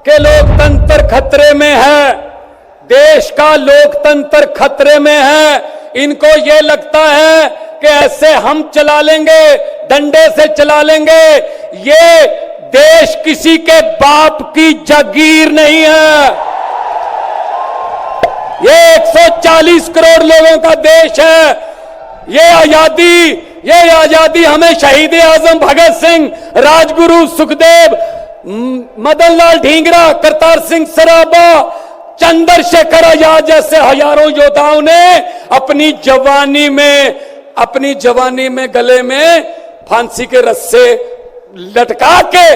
कि लोकतंत्र खतरे में है, देश का लोकतंत्र खतरे में है। इनको ये लगता है कि ऐसे हम चला लेंगे, डंडे से चला लेंगे। ये देश किसी के बाप की जागीर नहीं है, ये 140 करोड़ लोगों का देश है। ये आजादी हमें शहीद आजम भगत सिंह, राजगुरु सुखदेव, मदन लाल ढींगरा, करतार सिंह सराबा, चंद्रशेखर आजाद जैसे हजारों योद्धाओं ने अपनी जवानी में गले में फांसी के रस्से लटका के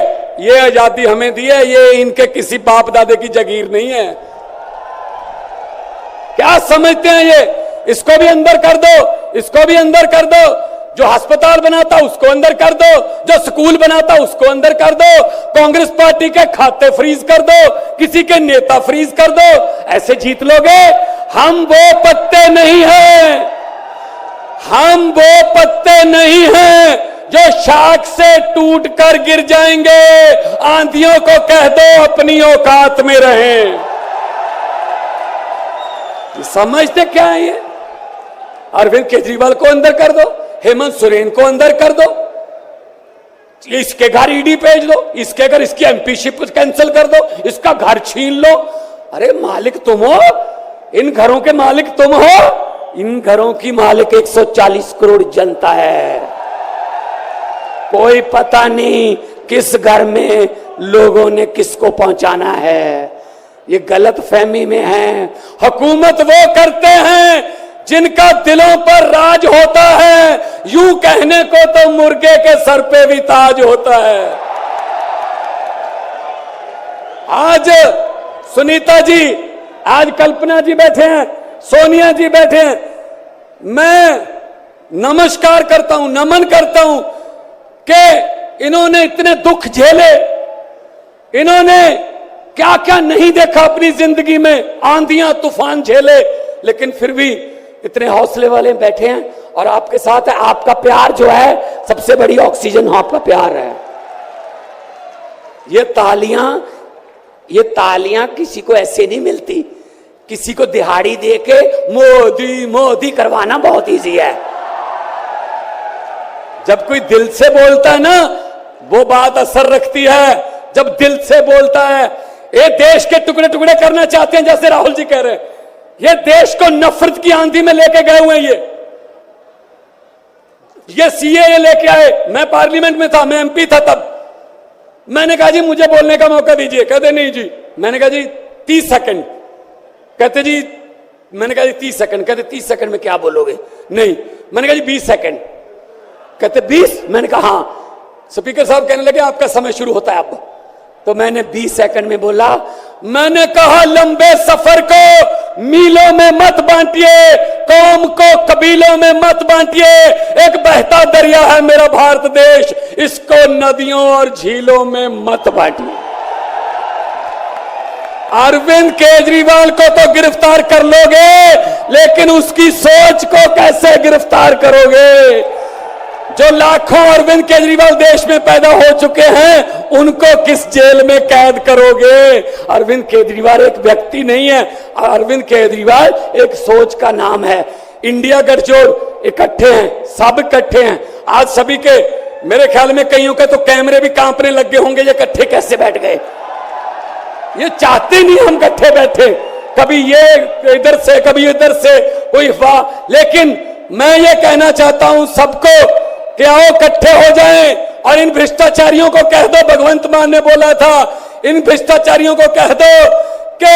ये आजादी हमें दी है। ये इनके किसी बाप दादे की जागीर नहीं है। क्या समझते हैं ये? इसको भी अंदर कर दो, इसको भी अंदर कर दो। जो अस्पताल बनाता उसको अंदर कर दो, जो स्कूल बनाता उसको अंदर कर दो, कांग्रेस पार्टी के खाते फ्रीज कर दो, किसी के नेता फ्रीज कर दो। ऐसे जीत लोगे? हम वो पत्ते नहीं हैं, हम वो पत्ते नहीं हैं जो शाख से टूट कर गिर जाएंगे। आंधियों को कह दो अपनी औकात में रहें। समझते क्या है ये? अरविंद केजरीवाल को अंदर कर दो, हेमंत सोरेन को अंदर कर दो, इसके घर ईडी भेज दो, इसके घर इसकी एमपीशिप कैंसिल कर दो, इसका घर छीन लो। अरे मालिक तुम हो, इन घरों के मालिक तुम हो। इन घरों की मालिक 140 करोड़ जनता है। कोई पता नहीं किस घर में लोगों ने किसको पहुंचाना है। ये गलत फहमी में है। हुकूमत वो करते हैं जिनका दिलों पर राज होता है। यूं कहने को तो मुर्गे के सर पे भी ताज होता है। आज सुनीता जी, आज कल्पना जी बैठे हैं, सोनिया जी बैठे हैं। मैं नमस्कार करता हूं, नमन करता हूं कि इन्होंने इतने दुख झेले, इन्होंने क्या क्या नहीं देखा अपनी जिंदगी में, आंधियां तूफान झेले, लेकिन फिर भी इतने हौसले वाले बैठे हैं और आपके साथ है। आपका प्यार जो है सबसे बड़ी ऑक्सीजन आपका प्यार है। ये तालियां किसी को ऐसे नहीं मिलती। किसी को दिहाड़ी देके मोदी मोदी करवाना बहुत इजी है। जब कोई दिल से बोलता है ना, वो बात असर रखती है। जब दिल से बोलता है, ये देश के टुकड़े टुकड़े करना चाहते हैं, जैसे राहुल जी कह रहे हैं। ये देश को नफरत की आंधी में लेके गए हुए हैं। ये सीएए लेके आए। मैं पार्लियामेंट में था, मैं एमपी था तब। मैंने कहा जी मुझे बोलने का मौका दीजिए। कहते नहीं जी। मैंने कहा जी 30 सेकंड। कहते जी, मैंने कहा जी 30 सेकंड। कहते 30 सेकंड में क्या बोलोगे? नहीं। मैंने कहा जी 20 सेकंड। कहते 20? मैंने कहा हाँ। स्पीकर साहब कहने लगे आपका समय शुरू होता है अब। तो मैंने 20 सेकंड में बोला, मैंने कहा लंबे सफर को मीलों में मत बांटिए, कौम को कबीलों में मत बांटिए। एक बहता दरिया है मेरा भारत देश, इसको नदियों और झीलों में मत बांटिए। अरविंद केजरीवाल को तो गिरफ्तार कर लोगे, लेकिन उसकी सोच को कैसे गिरफ्तार करोगे? जो लाखों अरविंद केजरीवाल देश में पैदा हो चुके हैं, उनको किस जेल में कैद करोगे? अरविंद केजरीवाल एक व्यक्ति नहीं है, अरविंद केजरीवाल एक सोच का नाम है। इंडिया गठजोड़ इकट्ठे हैं, सब इकट्ठे हैं। आज सभी के, मेरे ख्याल में कईयों के तो कैमरे भी कांपने लग गए होंगे, ये इकट्ठे कैसे बैठ गए? ये चाहते नहीं हम इकट्ठे बैठे, कभी ये इधर से कभी इधर से, कोई वाह। लेकिन मैं ये कहना चाहता हूं सबको कि आओ इकट्ठे हो जाएं और इन भ्रष्टाचारियों को कह दो, भगवंत मान ने बोला था, इन भ्रष्टाचारियों को कह दो कि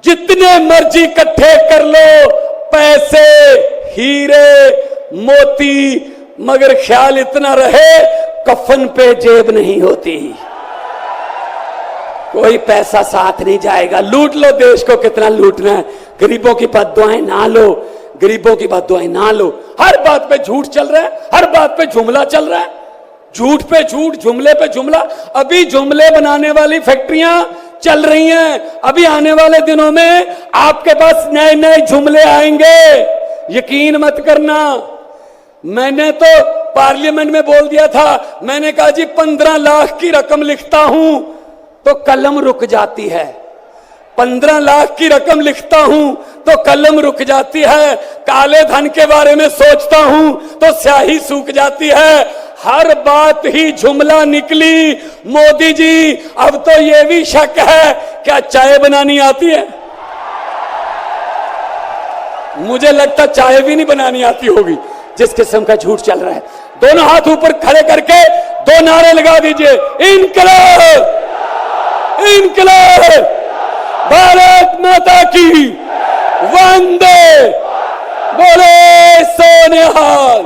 जितने मर्जी इकट्ठे कर लो पैसे, हीरे, मोती, मगर ख्याल इतना रहे कफन पे जेब नहीं होती। कोई पैसा साथ नहीं जाएगा। लूट लो देश को, कितना लूटना है। गरीबों की बद्दुआएं ना लो, गरीबों की बद्दुआएं ना लो। हर बात पे झूठ चल रहा है, हर बात पे जुमला चल रहा है, झूठ पे झूठ, जुमले पे जुमला। अभी जुमले बनाने वाली फैक्ट्रियां चल रही हैं। अभी आने वाले दिनों में आपके पास नए नए जुमले आएंगे, यकीन मत करना। मैंने तो पार्लियामेंट में बोल दिया था, मैंने कहा जी 15 लाख की रकम लिखता हूं, तो कलम रुक जाती है। 15 लाख की रकम लिखता हूं तो कलम रुक जाती है। काले धन के बारे में सोचता हूं तो स्याही सूख जाती है। हर बात ही जुमला निकली। मोदी जी, अब तो यह भी शक है, क्या चाय बनानी आती है? मुझे लगता चाय भी नहीं बनानी आती होगी, जिस किस्म का झूठ चल रहा है। दोनों हाथ ऊपर खड़े करके 2 नारे लगा दीजिए, इनकलाब, इनकलाब, भारत माता की, वंदे, बोले सोनिहाल।